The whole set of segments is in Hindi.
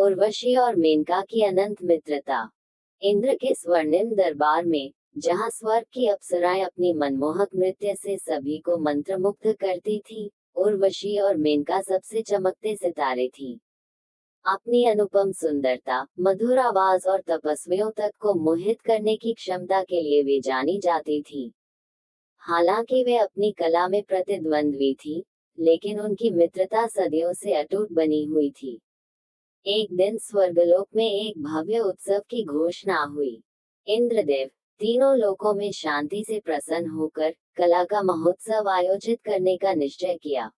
उर्वशी और मेनका की अनंत मित्रता। इंद्र के स्वर्णिम दरबार में, जहां स्वर्ग की अप्सराएं अपनी मनमोहक नृत्य से सभी को मंत्रमुग्ध करती थी, उर्वशी और मेनका सबसे चमकते सितारे थी। अपनी अनुपम सुंदरता, मधुर आवाज और तपस्वियों तक को मोहित करने की क्षमता के लिए वे जानी जाती थी। हालांकि वे अपनी कला में प्रतिद्वंद्वी थी, लेकिन उनकी मित्रता सदियों से अटूट बनी हुई थी। एक दिन स्वर्गलोक में एक भव्य उत्सव की घोषणा हुई। इंद्रदेव तीनों लोकों में शांति से प्रसन्न होकर कला का महोत्सव आयोजित करने का निश्चय किया।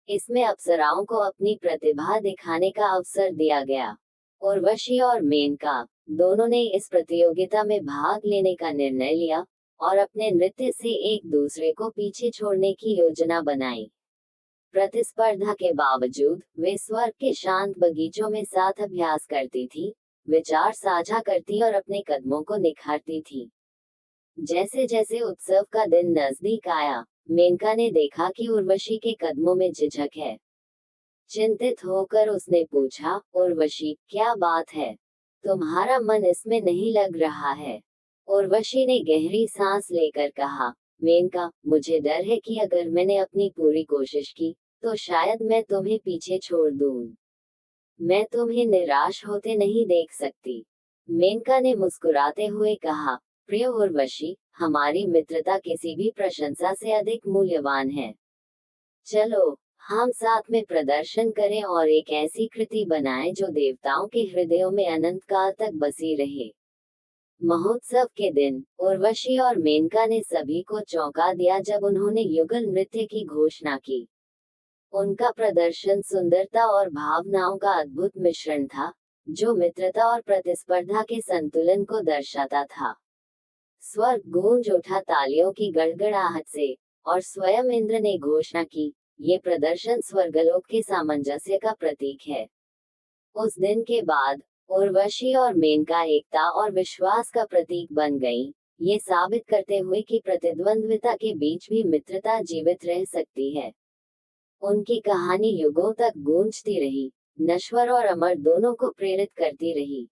इसमें अप्सराओं को अपनी प्रतिभा दिखाने का अवसर दिया गया। उर्वशी और मेनका दोनों ने इस प्रतियोगिता में भाग लेने का निर्णय लिया और अपने नृत्य से एक दूसरे को पीछे छोड़ने की योजना बनाई। प्रतिस्पर्धा के बावजूद वे स्वर्ग के शांत बगीचों में साथ अभ्यास करती थी, विचार साझा करती और अपने कदमों को निखारती थी। जैसे जैसे उत्सव का दिन नजदीक आया, मेनका ने देखा कि उर्वशी के कदमों में झिझक है। चिंतित होकर उसने पूछा, उर्वशी, क्या बात है? तुम्हारा मन इसमें नहीं लग रहा है। उर्वशी ने गहरी सांस लेकर कहा, मेनका, मुझे डर है कि अगर मैंने अपनी पूरी कोशिश की, तो शायद मैं तुम्हें पीछे छोड़ दूं। मैं तुम्हें निराश होते नहीं देख सकती। मेनका ने मुस्कुराते हुए कहा, प्रिय उर्वशी, हमारी मित्रता किसी भी प्रशंसा से अधिक मूल्यवान है। चलो, हम साथ में प्रदर्शन करें और एक ऐसी कृति बनाएं जो देवताओं के हृदयों में अनंत काल तक बसी रहे। महोत्सव के दिन उर्वशी और मेनका ने सभी को चौंका दिया जब उन्होंने युगल नृत्य की घोषणा की। उनका प्रदर्शन सुंदरता और भावनाओं का अद्भुत मिश्रण था, जो मित्रता और प्रतिस्पर्धा के संतुलन को दर्शाता था। स्वर्ग गूंज उठा तालियों की गड़गड़ाहट से, और स्वयं इंद्र ने घोषणा की, ये प्रदर्शन स्वर्गलोक के सामंजस्य का प्रतीक है। उस दिन के बाद उर्वशी और मेनका एकता और विश्वास का प्रतीक बन गईं, ये साबित करते हुए कि प्रतिद्वंद्विता के बीच भी मित्रता जीवित रह सकती है। उनकी कहानी युगों तक गूंजती रही, नश्वर और अमर दोनों को प्रेरित करती रही।